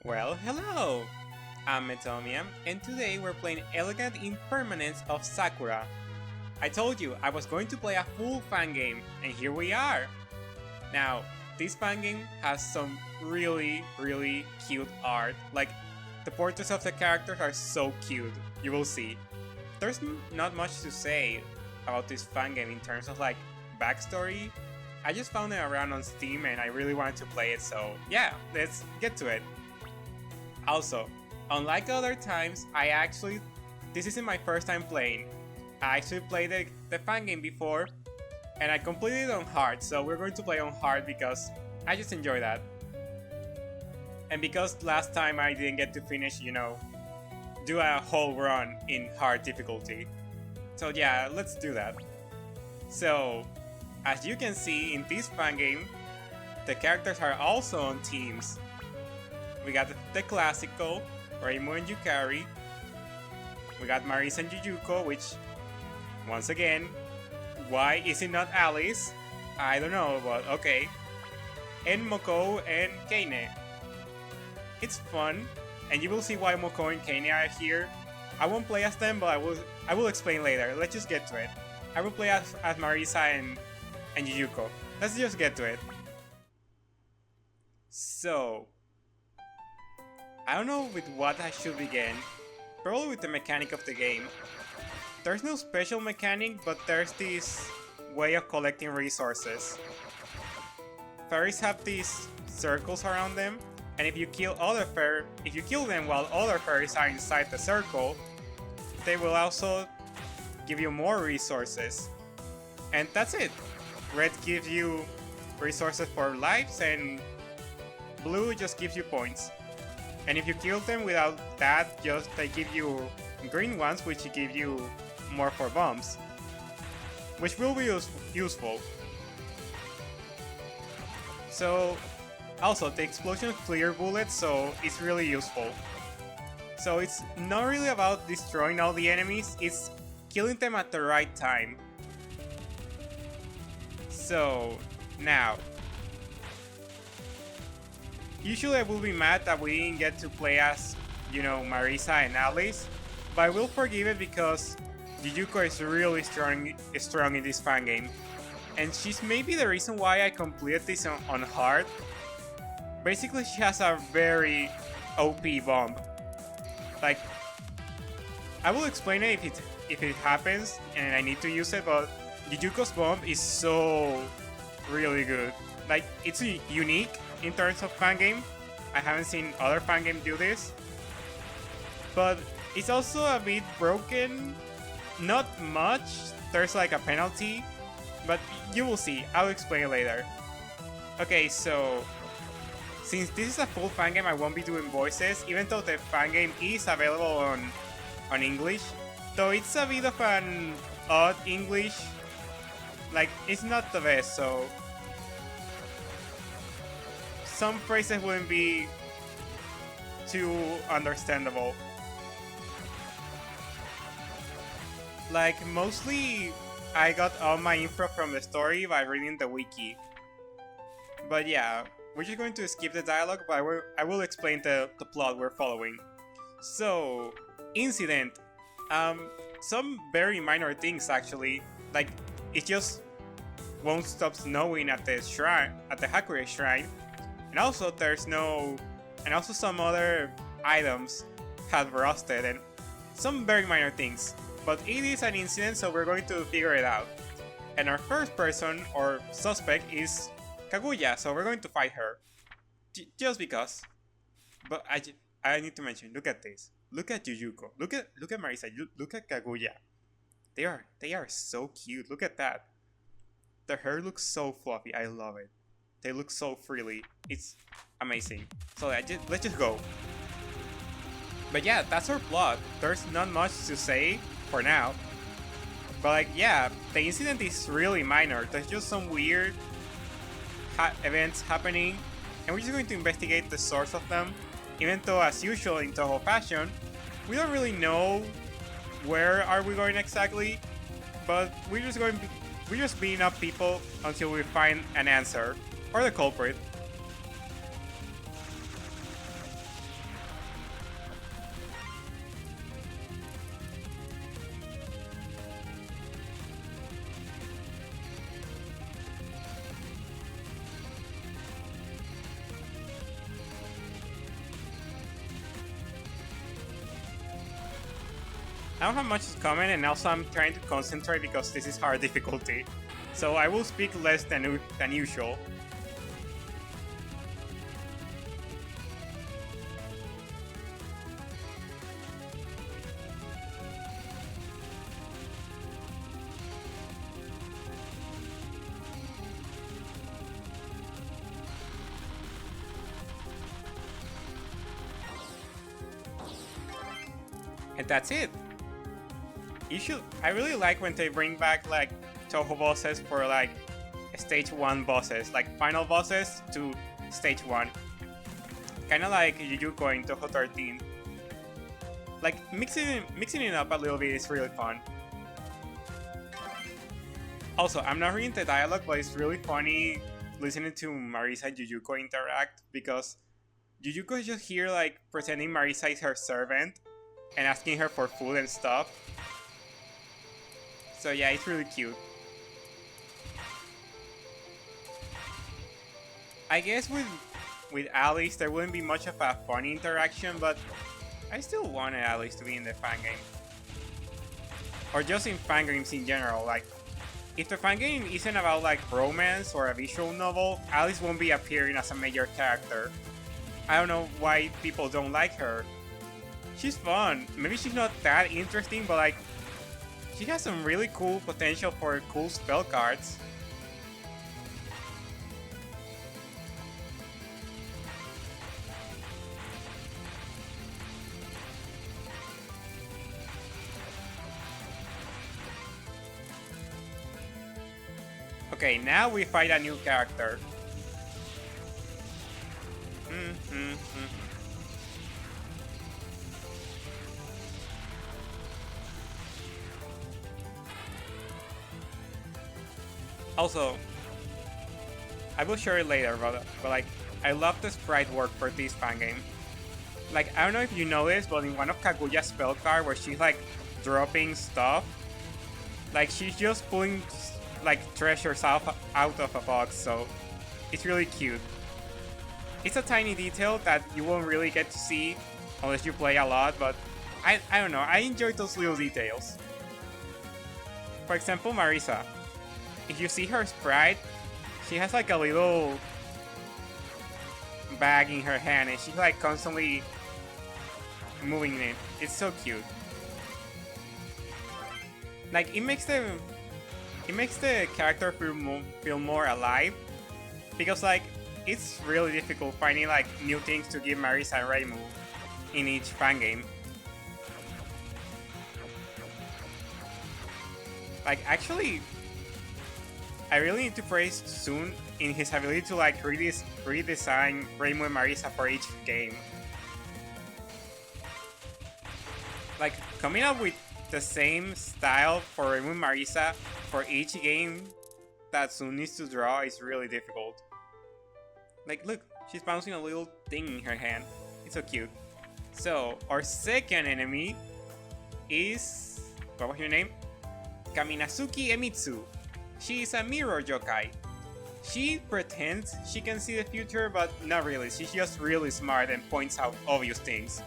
Well, hello! I'm Metomia, and today we're playing Elegant Impermanence of Sakura. I told you I was going to play a full fan game, and here we are! Now, this fan game has some really cute art. Like, the portraits of the characters are so cute, you will see. There's not much to say about this fan game in terms of like backstory. I just found it around on Steam and I really wanted to play it, so yeah, let's get to it. Also, unlike other times, this isn't my first time playing. I actually played the fan game before, and I completed it on hard, so we're going to play on hard because I just enjoy that. And because last time I didn't get to finish, do a whole run in hard difficulty. So yeah, let's do that. So, as you can see in this fan game, the characters are also on teams. We got the classical, Reimu and Yukari. We got Marisa and Yuyuko, which, once again, why is it not Alice? I don't know, but okay. And Moko and Keine. It's fun, and you will see why Moko and Keine are here. I won't play as them, but I will explain later. Let's just get to it. I will play as Marisa and Yuyuko. Let's just get to it. So, I don't know with what I should begin. Probably with the mechanic of the game. There's no special mechanic, but there's this way of collecting resources. Fairies have these circles around them, and if you kill them while other fairies are inside the circle, they will also give you more resources. And that's it. Red gives you resources for lives, and blue just gives you points. And if you kill them without that, they give you green ones, which give you more for bombs, which will be useful. So, also the explosions clear bullets, so it's really useful. So it's not really about destroying all the enemies, it's killing them at the right time. So, now, usually I will be mad that we didn't get to play as, Marisa and Alice, but I will forgive it because Yuyuko is really strong in this fan game. And she's maybe the reason why I completed this on hard. Basically, she has a very OP bomb. Like, I will explain it if it happens and I need to use it, but Yuyuko's bomb is so really good. Like, it's unique in terms of fan game. I haven't seen other fan game do this. But it's also a bit broken. Not much. There's like a penalty. But you will see. I'll explain later. Okay, so since this is a full fan game, I won't be doing voices, even though the fan game is available on English. Though it's a bit of an odd English. Like, it's not the best, so some phrases wouldn't be too understandable. Like, mostly I got all my info from the story by reading the wiki. But yeah, we're just going to skip the dialogue, but I will explain the plot we're following. So, incident. Some very minor things actually. Like, it just won't stop snowing at the shrine, at the Hakure shrine. And also some other items have rusted and some very minor things. But it is an incident, so we're going to figure it out. And our first person, or suspect, is Kaguya, so we're going to fight her. Just because. But I need to mention, look at this. Look at Yuyuko. Look at Marisa. Look at Kaguya. They are so cute. Look at that. Their hair looks so fluffy. I love it. They look so freely. It's amazing. So let's just go. But yeah, that's our plot. There's not much to say for now. But like, yeah, the incident is really minor. There's just some weird events happening, and we're just going to investigate the source of them. Even though, as usual in Touhou fashion, we don't really know where are we going exactly. But we're just beating up people until we find an answer or the culprit. I don't have much to comment, and also I'm trying to concentrate because this is hard difficulty. So I will speak less than usual. And that's it. I really like when they bring back like Touhou bosses for like stage 1 bosses, like final bosses to stage 1. Kinda like Yuyuko in Touhou 13. Like mixing it up a little bit is really fun. Also, I'm not reading the dialogue, but it's really funny listening to Marisa and Yuyuko interact because Yuyuko is just here like pretending Marisa is her servant and asking her for food and stuff. So yeah, it's really cute. I guess with Alice there wouldn't be much of a funny interaction, but I still wanted Alice to be in the fangame. Or just in fangames in general. Like, if the fangame isn't about like romance or a visual novel, Alice won't be appearing as a major character. I don't know why people don't like her. She's fun. Maybe she's not that interesting, but like, she has some really cool potential for cool spell cards. Okay, now we fight a new character. Also, I will share it later, but like, I love the sprite work for this fangame. Like, I don't know if you know this, but in one of Kaguya's spell card where she's like dropping stuff, like she's just pulling like treasures out of a box, so it's really cute. It's a tiny detail that you won't really get to see unless you play a lot, but I don't know, I enjoy those little details. For example, Marisa. If you see her sprite, she has like a little bag in her hand and she's like constantly moving it. It's so cute. Like, it makes the character feel more alive, because like it's really difficult finding like new things to give Marisa and Reimu in each fangame. Like, actually, I really need to praise Sun in his ability to like redesign Reimu and Marisa for each game. Like, coming up with the same style for Reimu and Marisa for each game that Sun needs to draw is really difficult. Like, look, she's bouncing a little thing in her hand. It's so cute. So, our second enemy is... what was your name? Kaminasuki Emitsu. She is a mirror yokai. She pretends she can see the future, but not really. She's just really smart and points out obvious things.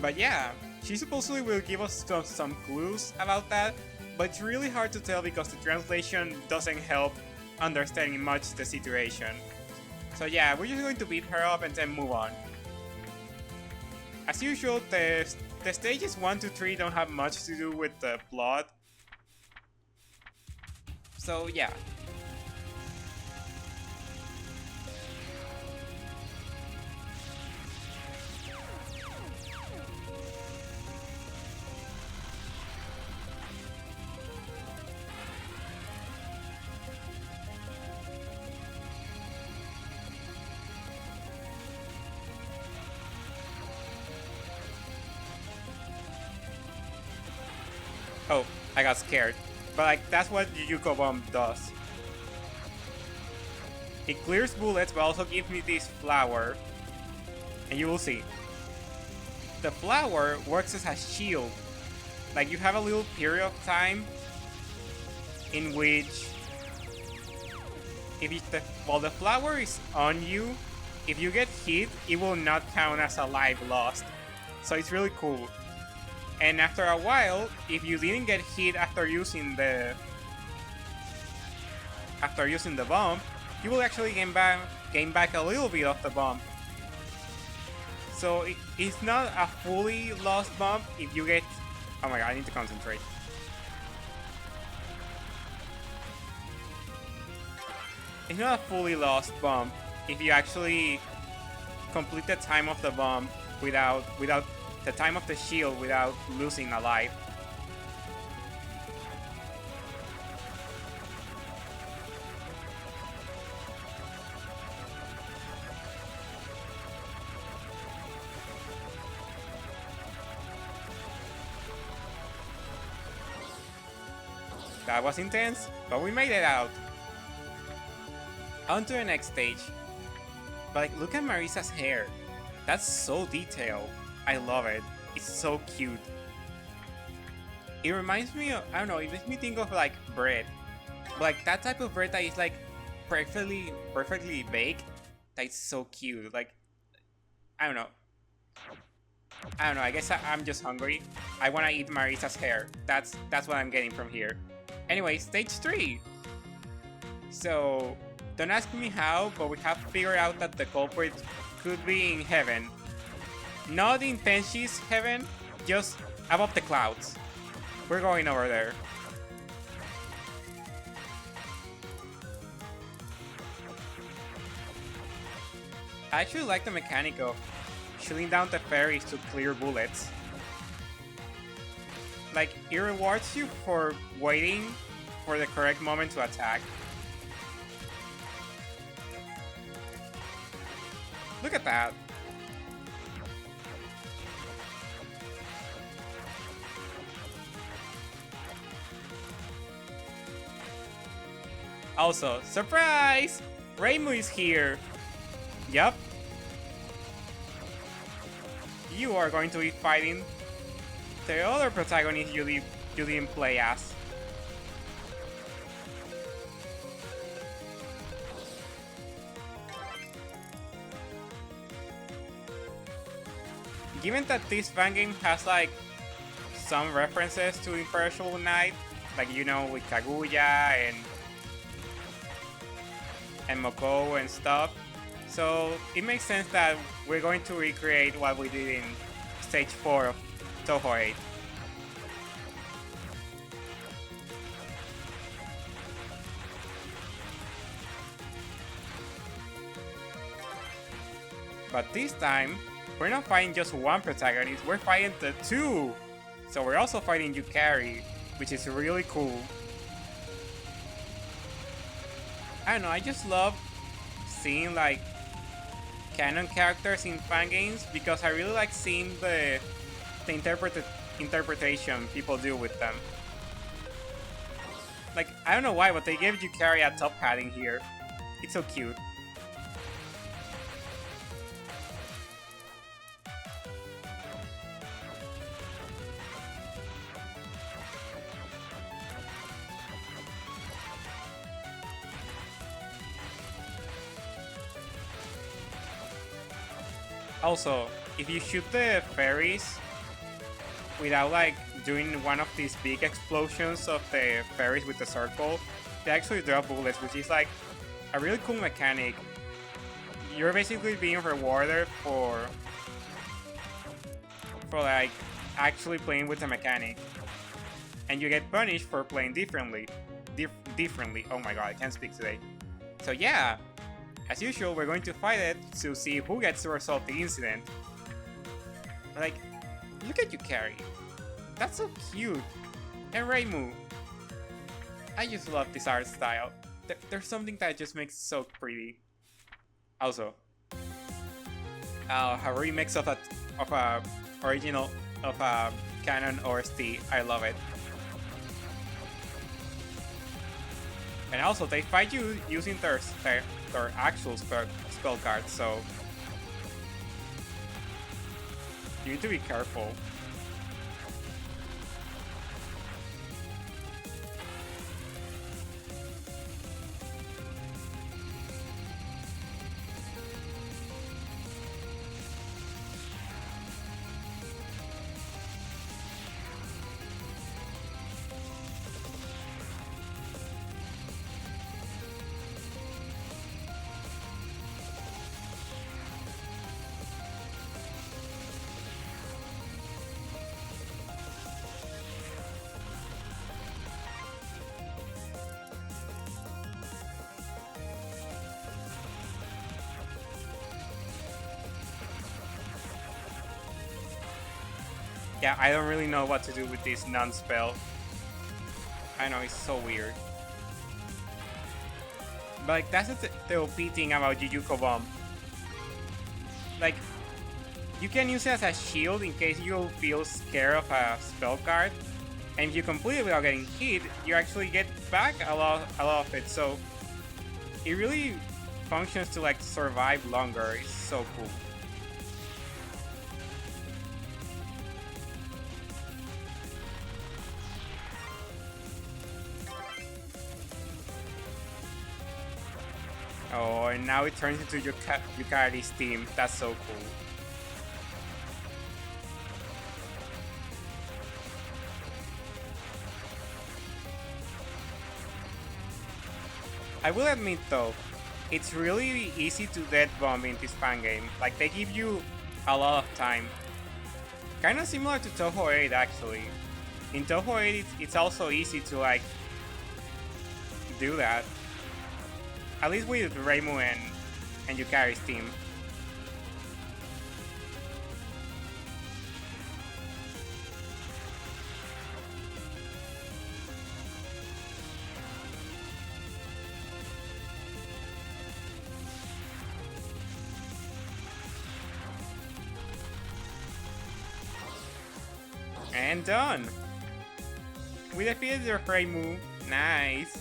But yeah, she supposedly will give us some clues about that, but it's really hard to tell because the translation doesn't help understanding much the situation. So yeah, we're just going to beat her up and then move on. As usual, the stages 1 to 3 don't have much to do with the plot. So yeah. Oh, I got scared. But like, that's what Yuyuko Bomb does. It clears bullets, but also gives me this flower. And you will see. The flower works as a shield. Like, you have a little period of time in which while the flower is on you, if you get hit, it will not count as a life lost. So it's really cool. And after a while, if you didn't get hit after using the bomb, you will actually gain back a little bit of the bomb. So it's not a fully lost bomb if you get... Oh my god, I need to concentrate. It's not a fully lost bomb if you actually complete the time of the bomb without the time of the shield without losing a life. That was intense, but we made it out. On to the next stage. But like, look at Marisa's hair. That's so detailed. I love it. It's so cute. It reminds me of, I don't know, it makes me think of like bread. But like that type of bread that is like perfectly baked. That's so cute. Like, I don't know. I guess I'm just hungry. I want to eat Marisa's hair. That's what I'm getting from here. Anyway, stage 3. So, don't ask me how, but we have figured out that the culprit could be in heaven. Not in Tenshi's heaven, just above the clouds. We're going over there. I actually like the mechanic of shooting down the fairies to clear bullets. Like, it rewards you for waiting for the correct moment to attack. Look at that. Also, surprise! Reimu is here! Yup. You are going to be fighting the other protagonist you didn't play as. Given that this fangame has like some references to Imperial Knight, like you know with Kaguya and Moko and stuff, so it makes sense that we're going to recreate what we did in stage 4 of Touhou 8. But this time, we're not fighting just one protagonist, we're fighting the 2! So we're also fighting Yukari, which is really cool. I don't know, I just love seeing like canon characters in fan games because I really like seeing the interpretation people do with them. Like, I don't know why, but they gave Yukari a top padding here. It's so cute. Also, if you shoot the fairies without like doing one of these big explosions of the fairies with the circle, they actually drop bullets, which is like a really cool mechanic. You're basically being rewarded for like actually playing with the mechanic, and you get punished for playing differently. Oh my god, I can't speak today. So yeah. As usual, we're going to fight it to see who gets to resolve the incident. Like, look at Yukari. That's so cute. And Reimu. I just love this art style. There's something that just makes it so pretty. Also, a remix of a original of a canon OST. I love it. And also, they fight you using their actual spell cards, so you need to be careful. Yeah, I don't really know what to do with this non-spell. I know, it's so weird. But like, that's the OP thing about Yuyuko Bomb. Like, you can use it as a shield in case you feel scared of a spell card. And if you complete it without getting hit, you actually get back a lot of it. So it really functions to like survive longer. It's so cool. Oh, and now it turns into Yukari's team. That's so cool. I will admit though, it's really easy to death bomb in this fangame. Like, they give you a lot of time. Kinda similar to Touhou 8 actually. In Touhou 8 it's also easy to like do that. At least with Reimu and Yukari's team. And done! We defeated their Reimu. Nice!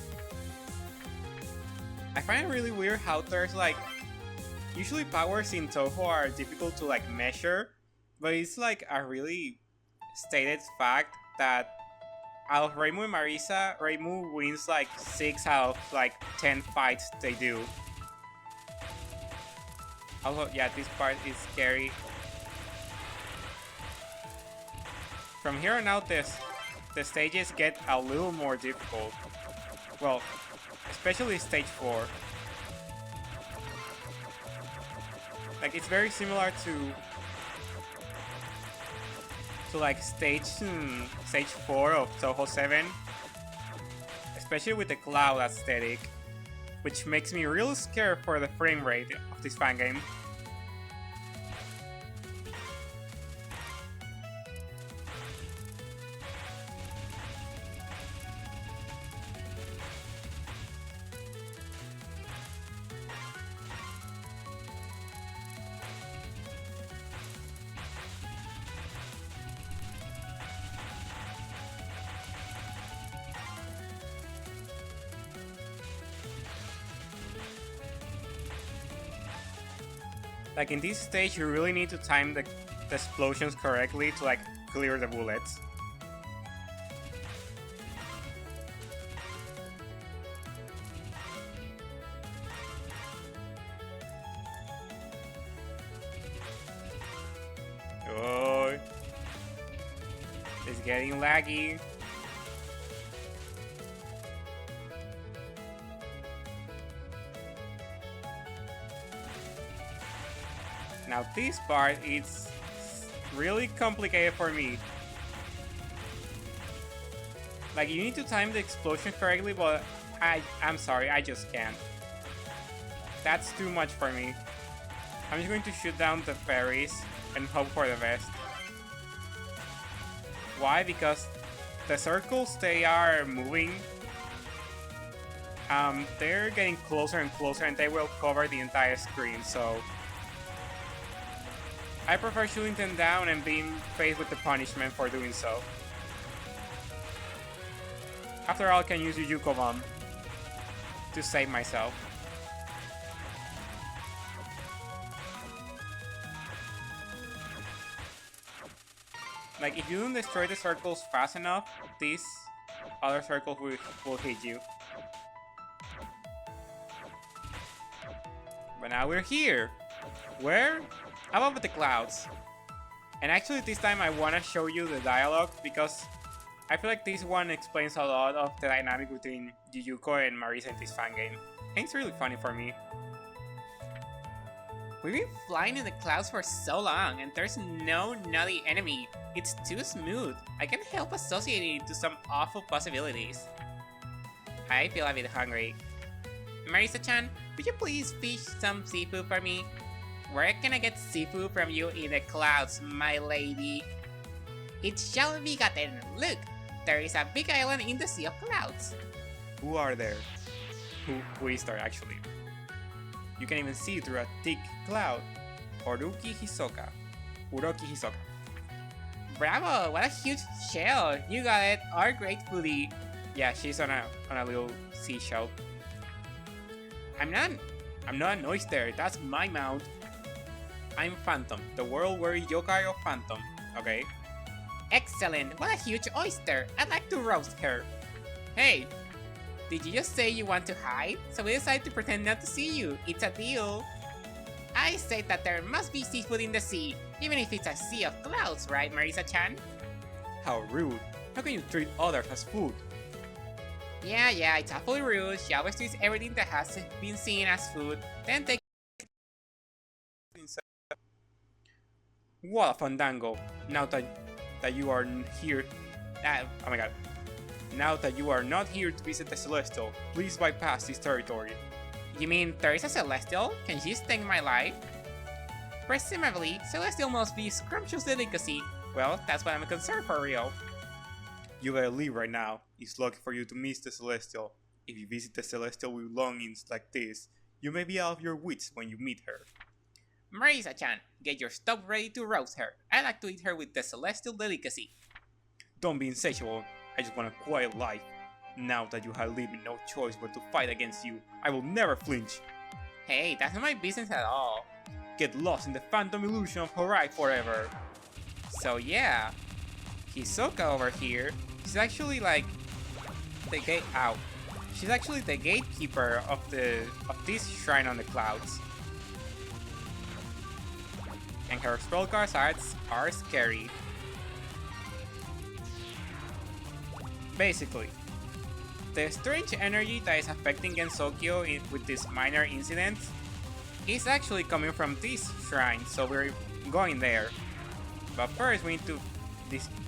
I find it really weird how there's like... Usually powers in Touhou are difficult to like measure, but it's like a really stated fact that out of Reimu and Marisa, Reimu wins like 6 out of like 10 fights they do. Also, yeah, this part is scary. From here on out, the stages get a little more difficult. Well, especially stage 4. Like, it's very similar to like stage 4 of Touhou 7, especially with the cloud aesthetic, which makes me real scared for the frame rate of this fangame. Like, in this stage, you really need to time the explosions correctly to like clear the bullets. Oh, it's getting laggy. Now this part, it's really complicated for me. Like, you need to time the explosion correctly, but I'm sorry, I just can't. That's too much for me. I'm just going to shoot down the fairies and hope for the best. Why? Because the circles they are moving, they're getting closer and closer and they will cover the entire screen, so I prefer shooting them down and being faced with the punishment for doing so. After all, I can use Yuyuko Bomb to save myself. Like, if you don't destroy the circles fast enough, these other circles will hit you. But now we're here! Where? Above the clouds. And actually this time I want to show you the dialogue because I feel like this one explains a lot of the dynamic between Yuyuko and Marisa in this fangame. And it's really funny for me. We've been flying in the clouds for so long and there's no nutty enemy. It's too smooth. I can't help associating it to some awful possibilities. I feel a bit hungry. Marisa-chan, would you please fish some seafood for me? Where can I get seafood from you in the clouds, my lady? It shall be gotten. Look, there is a big island in the sea of clouds. Who are there? Who is there actually? You can even see through a thick cloud. Uroki Hisoka. Bravo! What a huge shell! You got it. Our great foodie. Yeah, she's on a little seashell. I'm not an oyster. That's my mount. I'm Phantom, the world weary yokai of Phantom. Okay. Excellent! What a huge oyster! I'd like to roast her. Hey, did you just say you want to hide? So we decided to pretend not to see you. It's a deal. I said that there must be seafood in the sea, even if it's a sea of clouds, right, Marisa-chan? How rude. How can you treat others as food? Yeah, it's awfully rude. She always treats everything that has been seen as food, then take. What a fandango! Now that you are here, oh my god! Now that you are not here to visit the Celestial, please bypass this territory. You mean there is a Celestial? Can she stay in my life? Presumably, Celestial must be scrumptious delicacy. Well, that's what I'm concerned for real. You better leave right now. It's lucky for you to miss the Celestial. If you visit the Celestial with longings like this, you may be out of your wits when you meet her. Marisa-chan, get your stuff ready to roast her. I like to eat her with the Celestial delicacy. Don't be insatiable. I just want a quiet life. Now that you have leave me no choice but to fight against you, I will never flinch. Hey, that's not my business at all. Get lost in the phantom illusion of Horai forever. So yeah, Hisoka over here, she's actually like the She's actually the gatekeeper of this shrine on the clouds. And her spellcard arts are scary. Basically, the strange energy that is affecting Gensokyo with these minor incidents is actually coming from this shrine, so we're going there. But first we need to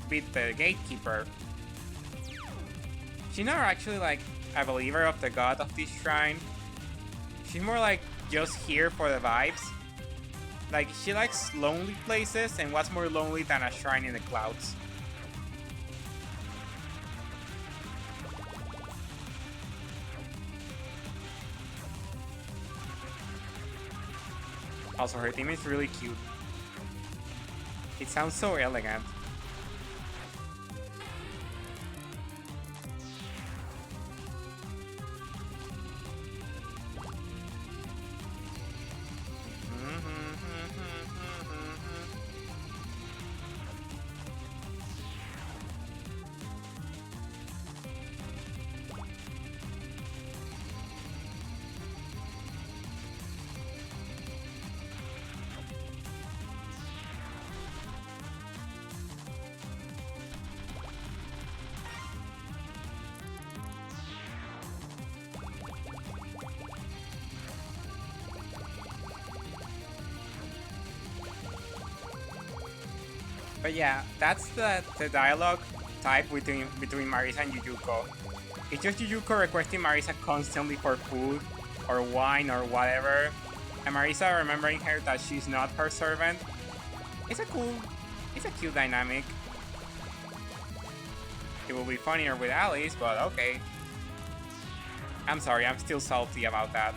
beat the gatekeeper. She's not actually like a believer of the god of this shrine. She's more like just here for the vibes. Like, she likes lonely places, and what's more lonely than a shrine in the clouds? Also, her theme is really cute. It sounds so elegant. But yeah, that's the dialogue type between Marisa and Yuyuko. It's just Yuyuko requesting Marisa constantly for food or wine or whatever, and Marisa remembering her that she's not her servant. It's a cute dynamic. It will be funnier with Alice, but okay. I'm sorry, I'm still salty about that.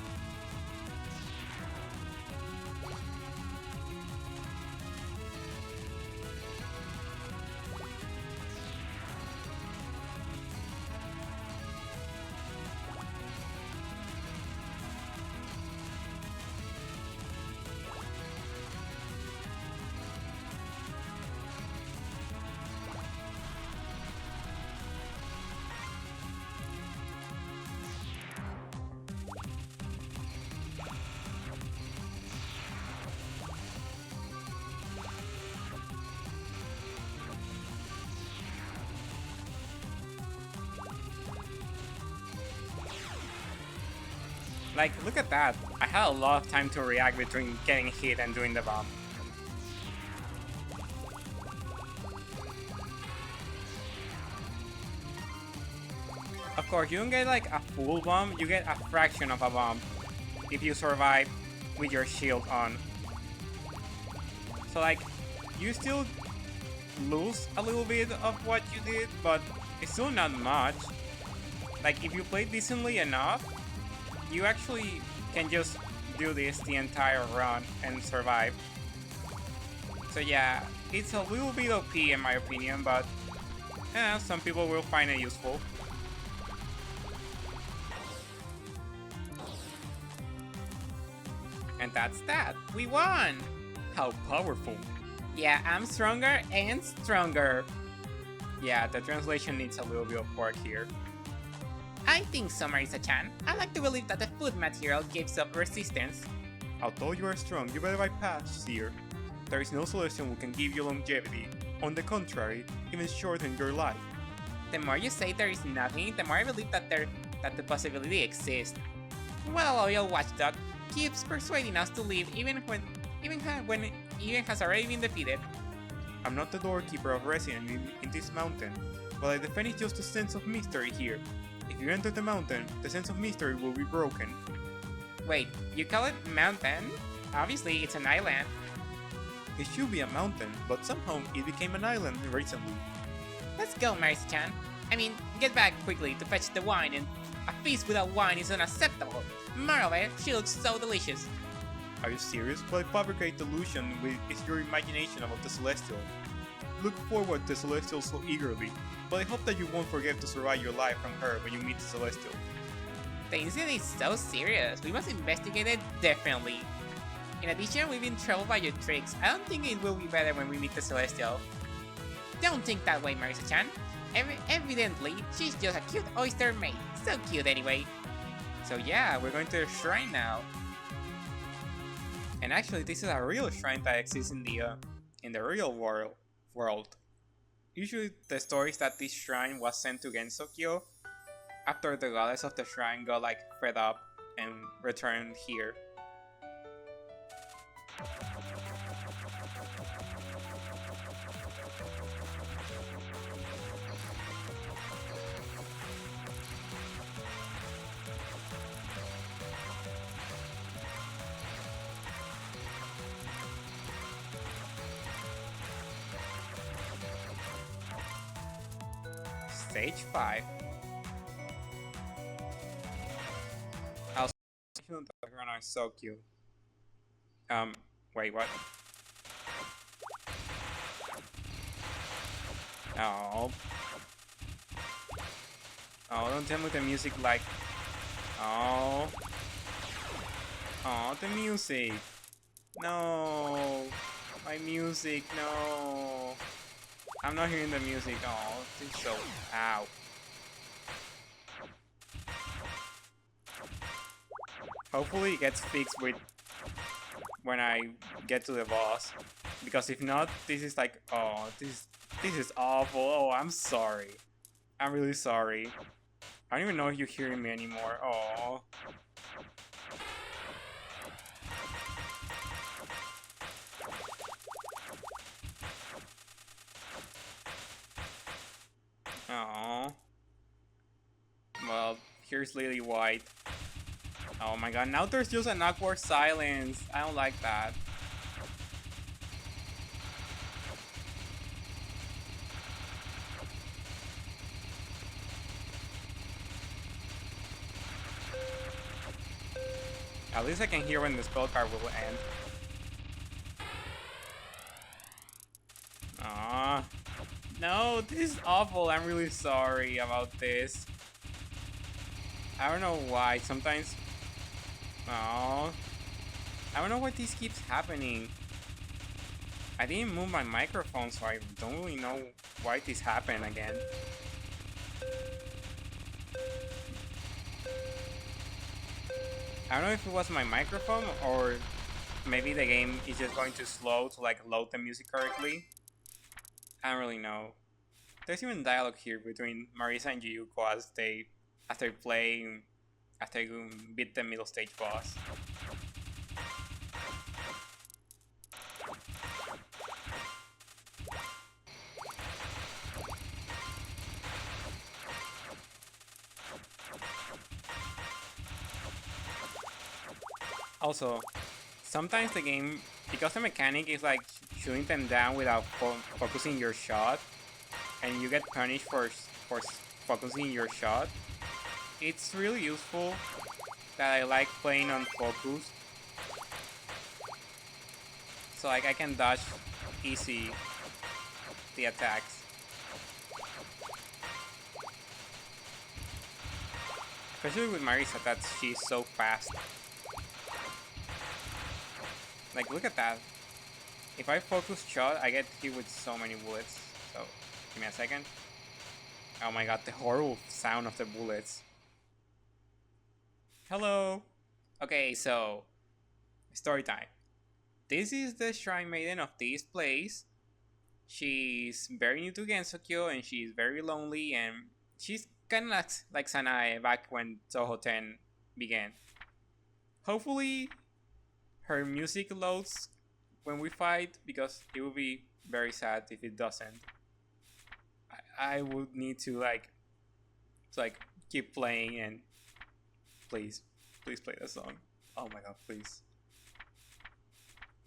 Like, look at that. I had a lot of time to react between getting hit and doing the bomb. Of course, you don't get like a full bomb, you get a fraction of a bomb if you survive with your shield on. So like, you still lose a little bit of what you did, but it's still not much. Like, if you play decently enough, you actually can just do this the entire run and survive. So yeah, it's a little bit OP in my opinion, but some people will find it useful. And that's that. We won! How powerful. Yeah, I'm stronger and stronger. Yeah, the translation needs a little bit of work here. I think so, Marisa-chan. I like to believe that the food material gives up resistance. Although you are strong, you better bypass here. There is no solution who can give you longevity. On the contrary, even shorten your life. The more you say there is nothing, the more I believe that the possibility exists. Well, loyal watchdog keeps persuading us to leave even when has already been defeated. I'm not the doorkeeper of resident in this mountain, but I defend just a sense of mystery here. If you enter the mountain, the sense of mystery will be broken. Wait, you call it mountain? Obviously, it's an island. It should be a mountain, but somehow it became an island recently. Let's go, Marisa-chan. I mean, get back quickly to fetch the wine, and a feast without wine is unacceptable. Moreover, she looks so delicious. Are you serious? But fabricate delusion with your imagination about the Celestial. Look forward to Celestial so eagerly, but I hope that you won't forget to survive your life from her when you meet the Celestial. The incident is so serious, we must investigate it differently. In addition, we've been troubled by your tricks. I don't think it will be better when we meet the Celestial. Don't think that way, Marisa-chan. Evidently, she's just a cute oyster maid. So cute anyway. So yeah, we're going to the shrine now. And actually, this is a real shrine that exists in the real world. Usually, the story is that this shrine was sent to Gensokyo after the goddess of the shrine got like fed up and returned here. Stage 5. Also, the background are so cute. Wait, what? Oh. Oh, don't tell me the music like... Oh. Oh, the music. No. My music, no. I'm not hearing the music. Oh, this is so... Ow. Hopefully it gets fixed with when I get to the boss. Because if not, this is like... Oh, this is awful. Oh, I'm sorry. I'm really sorry. I don't even know if you're hearing me anymore. Oh. Oh. Well, here's Lily White. Oh my god, now there's just an awkward silence. I don't like that. At least I can hear when the spell card will end. Ah. No, this is awful. I'm really sorry about this. I don't know why. Sometimes... Oh. I don't know why this keeps happening. I didn't move my microphone, so I don't really know why this happened again. I don't know if it was my microphone or maybe the game is just going too slow to like load the music correctly. I don't really know. There's even dialogue here between Marisa and Yuyuko as they beat the middle stage boss. Also, sometimes the game, because the mechanic is like shooting them down without focusing your shot, and you get punished for focusing your shot. It's really useful that I like playing on focus, so like I can dodge easy the attacks. Especially with Marisa, that she's so fast. Like, look at that. If I focus shot, I get hit with so many bullets. So, give me a second. Oh my god, the horrible sound of the bullets. Hello! Okay, so, story time. This is the Shrine Maiden of this place. She's very new to Gensokyo and she's very lonely, and she's kind of like Sanae back when Touhou 10 began. Hopefully her music loads when we fight, because it would be very sad if it doesn't. I would need to like keep playing, and please play the song. Oh my god, please.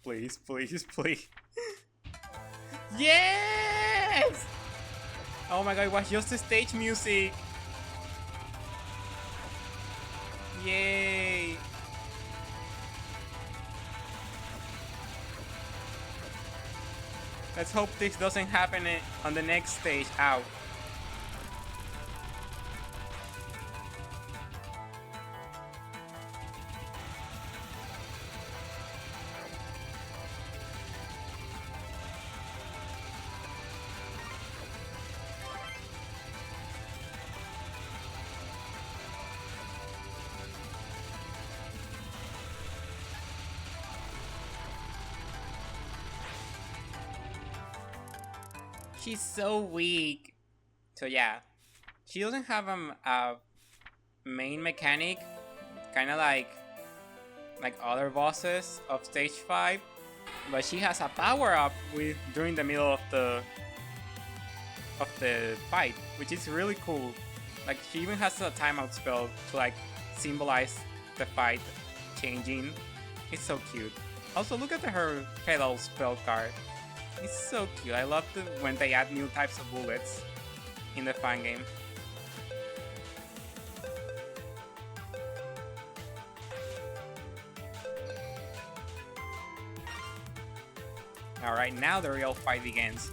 Please. Yes! Oh my god, it was just the stage music. Yay! Let's hope this doesn't happen on the next stage. Ow. She's so weak. So yeah, she doesn't have a main mechanic, kind of like other bosses of stage 5, but she has a power up with during the middle of the fight, which is really cool. Like, she even has a timeout spell to like symbolize the fight changing. It's so cute. Also, look at her petals spell card. It's so cute. I love when they add new types of bullets in the fangame. Alright, now the real fight begins.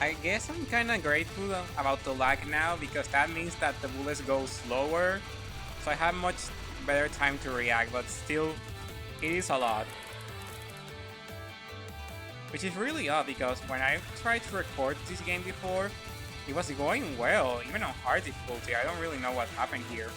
I guess I'm kinda grateful about the lag now, because that means that the bullets go slower, so I have much better time to react, but still, it is a lot. Which is really odd, because when I tried to record this game before, it was going well, even on hard difficulty. I don't really know what happened here.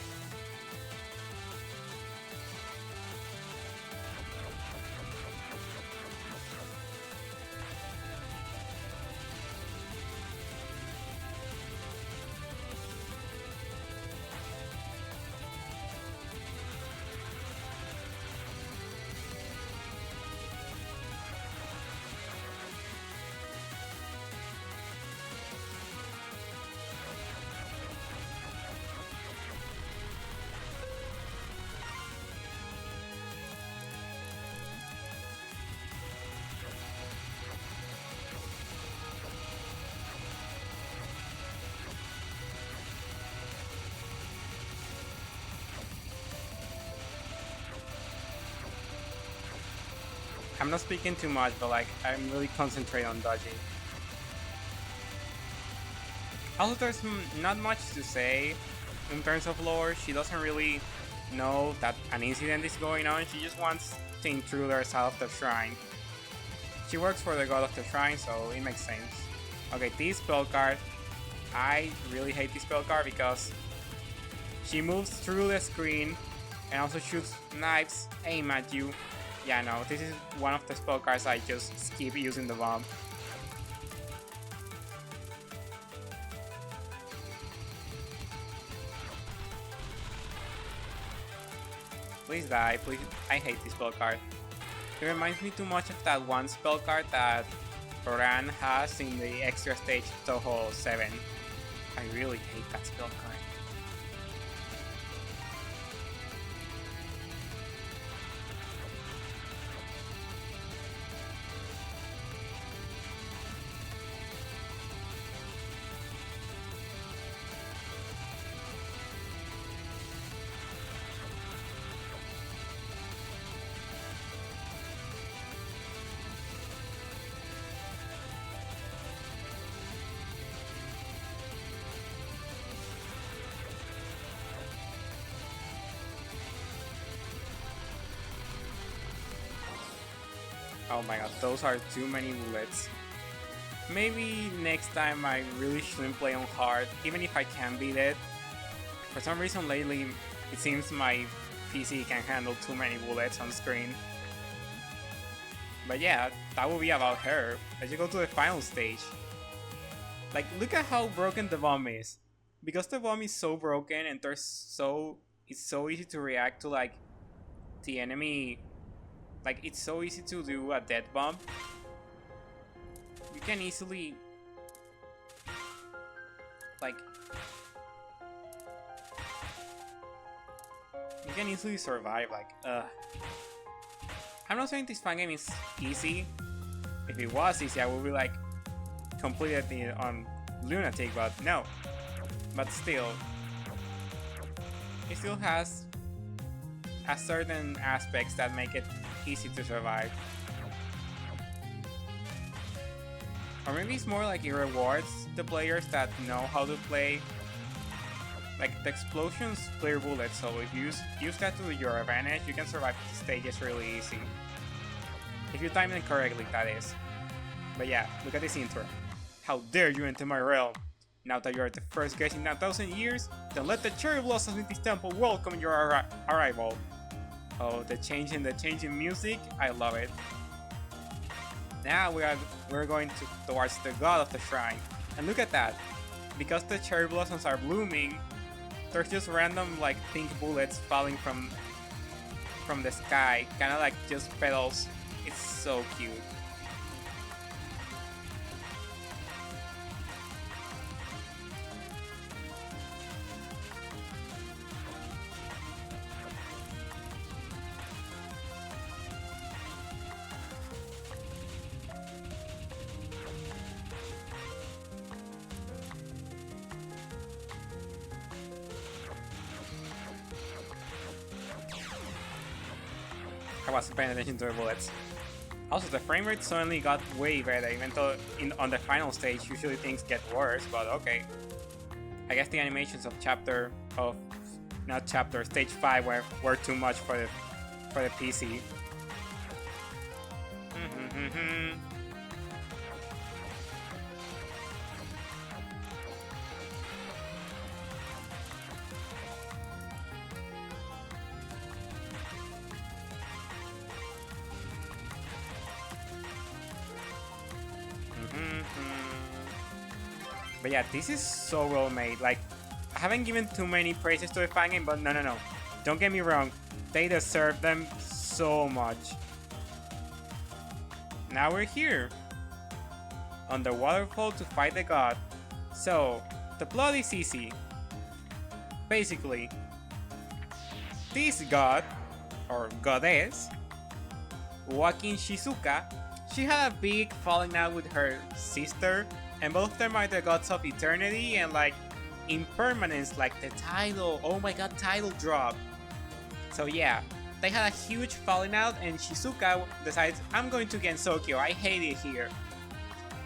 I'm not speaking too much, but like, I'm really concentrating on dodging. Also, there's not much to say in terms of lore. She doesn't really know that an incident is going on. She just wants the intruders out of the shrine. She works for the god of the shrine, so it makes sense. Okay, this spell card. I really hate this spell card because she moves through the screen and also shoots knives aim at you. Yeah, no, this is one of the spell cards I just skip using the bomb. Please die, please. I hate this spell card. It reminds me too much of that one spell card that Ran has in the extra stage Touhou 7. I really hate that spell card. Oh my god, those are too many bullets. Maybe next time I really shouldn't play on hard, even if I can beat it. For some reason lately, it seems my PC can handle too many bullets on screen. But yeah, that will be about her. Let's go to the final stage. Like, look at how broken the bomb is. Because the bomb is so broken and it's so easy to react to like the enemy. Like, it's so easy to do a dead bomb. You can easily like you can easily survive. Like, I'm not saying this fangame is easy. If it was easy, I would be like completed it on lunatic, but no. But still, it still has a certain aspects that make it easy to survive. Or maybe it's more like it rewards the players that know how to play. Like, the explosions clear bullets, so if you use that to your advantage, you can survive the stages really easy. If you time it correctly, that is. But yeah, look at this intro. How dare you enter my realm? Now that you are the first guest in 1,000 years, then let the cherry blossoms in this temple welcome your arrival. Oh, the change in music, I love it. Now we're going towards the god of the shrine, and look at that. Because the cherry blossoms are blooming, there's just random like pink bullets falling from the sky, kind of like just petals. It's so cute. I wasn't paying attention to the bullets. Also, the frame rate suddenly got way better, even though on the final stage usually things get worse, but okay. I guess the animations of stage 5 were too much for the PC. But yeah, this is so well made. Like, I haven't given too many praises to the fangame, but no. Don't get me wrong. They deserve them so much. Now we're here. On the waterfall to fight the god. So, the plot is easy. Basically, this god, or goddess, Wakin Shizuka, she had a big falling out with her sister, and both of them are the gods of eternity and like impermanence, like the title. Oh my god, title drop. So yeah, they had a huge falling out, and Shizuka decides, I'm going to Gensokyo, I hate it here.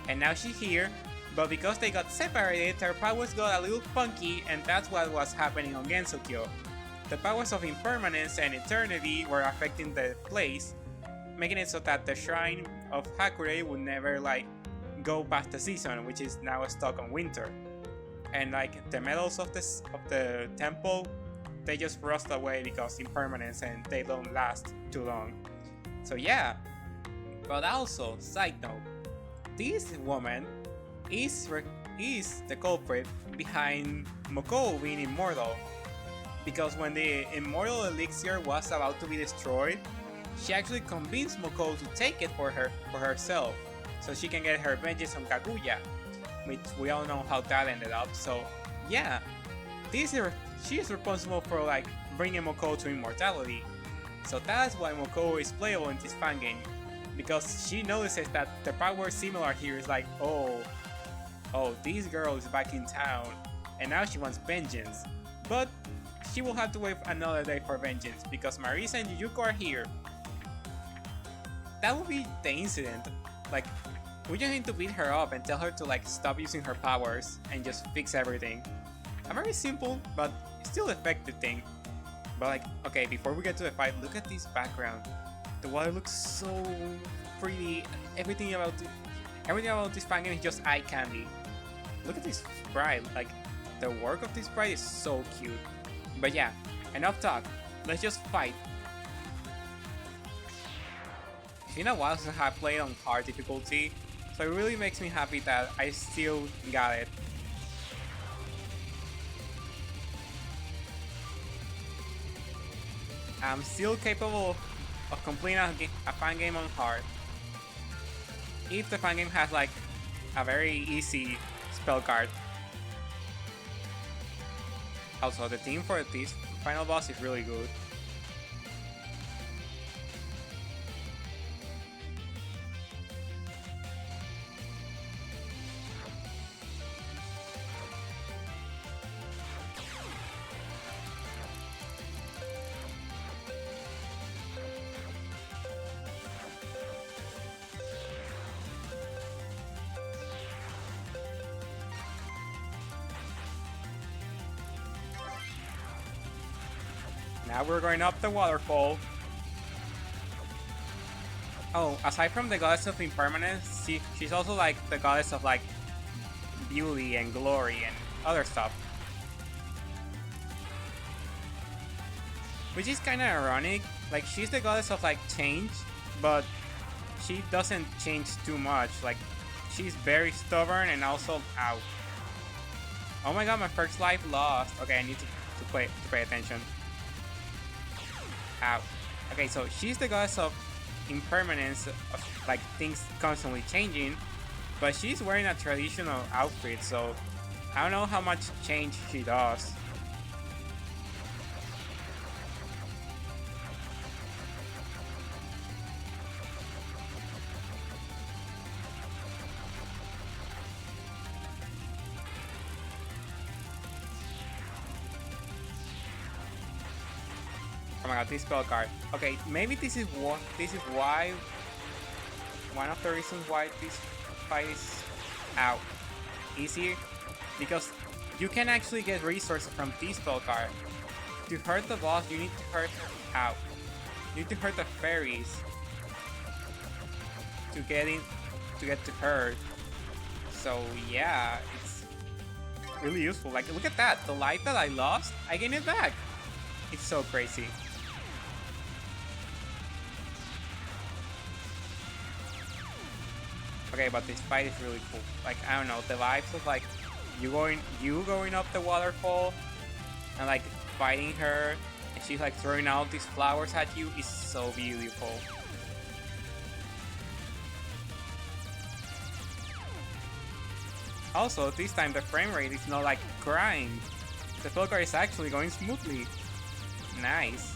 And now she's here, but because they got separated, her powers got a little funky, and that's what was happening on Gensokyo. The powers of impermanence and eternity were affecting the place, making it so that the shrine of Hakure would never like go past the season, which is now stuck on winter. And like the metals of the temple, they just rust away because impermanence, and they don't last too long. So yeah. But also, side note, this woman is the culprit behind Moko being immortal. Because when the immortal elixir was about to be destroyed, she actually convinced Moko to take it for herself. so she can get her vengeance on Kaguya, which we all know how that ended up. So yeah, she is responsible for like bringing Moko to immortality. So that's why Moko is playable in this fan game, because she notices that the power similar here is like, oh, this girl is back in town, and now she wants vengeance. But she will have to wait another day for vengeance, because Marisa and Yuyuko are here. That will be the incident. Like, we just need to beat her up and tell her to like stop using her powers and just fix everything. A very simple but still effective thing. But like, okay, before we get to the fight, look at this background. The water looks so pretty. Everything about this fan game is just eye candy. Look at this sprite. Like, the work of this sprite is so cute. But yeah, enough talk. Let's just fight. It's been a while since I played on hard difficulty, so it really makes me happy that I still got it. I'm still capable of completing a fan game on hard, if the fan game has like a very easy spell card. Also, the theme for this final boss is really good. Now we're going up the waterfall. Oh, aside from the goddess of impermanence, she's also like the goddess of like beauty and glory and other stuff. Which is kinda ironic. Like, she's the goddess of like change, but she doesn't change too much. Like, she's very stubborn and also ow. Oh my god, my first life lost. Okay, I need to pay attention. Ow. Okay, so she's the goddess of impermanence, of like things constantly changing, but she's wearing a traditional outfit, so I don't know how much change she does. Oh my god, this spell card. Okay, maybe this is why one of the reasons why this fight is out easier, because you can actually get resources from this spell card. To hurt the boss, you need to hurt out. You need to hurt the fairies to get to her. So yeah, it's really useful. Like, look at that, the life that I lost, I gain it back. It's so crazy. Okay, but this fight is really cool. Like, I don't know, the vibes of like you going up the waterfall and like fighting her, and she's like throwing out these flowers at you is so beautiful. Also, this time the frame rate is not like crying. The spell card is actually going smoothly. Nice.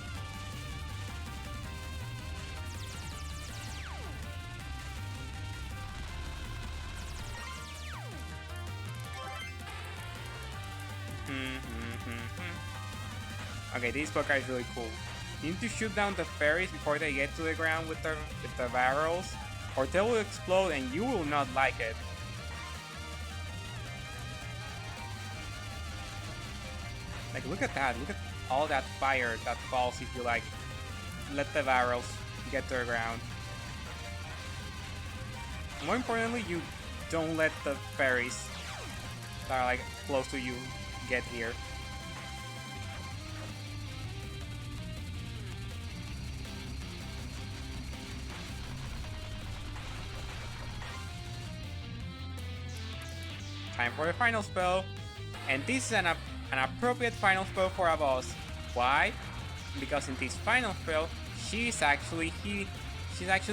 Okay, this spell card is really cool. You need to shoot down the fairies before they get to the ground with the barrels, or they will explode and you will not like it. Like, look at that, look at all that fire that falls if you like let the barrels get to the ground. More importantly, you don't let the fairies that are like close to you get here. Time for the final spell, and this is an appropriate final spell for a boss. Why? Because in this final spell, she's actually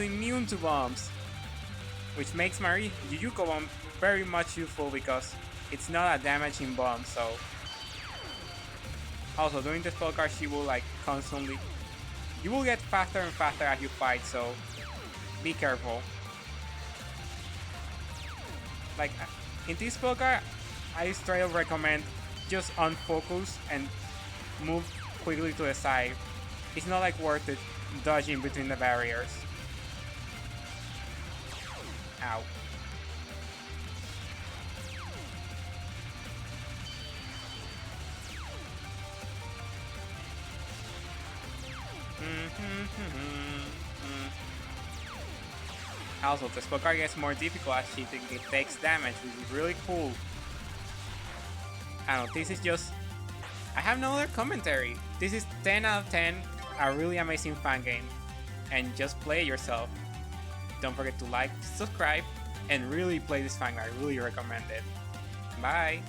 immune to bombs. which makes my Yuyuko bomb very much useful because it's not a damaging bomb. So also during the spell card, she will like constantly. You will get faster and faster as you fight, so be careful. Like in this spell card, I straight recommend just unfocus and move quickly to the side. It's not like worth it dodging between the barriers. Ow. Also, the spell card gets more difficult as she takes damage, which is really cool. I don't know, this is just... I have no other commentary. This is 10 out of 10, a really amazing fan game. And just play it yourself. Don't forget to like, subscribe, and really play this fan game. I really recommend it. Bye!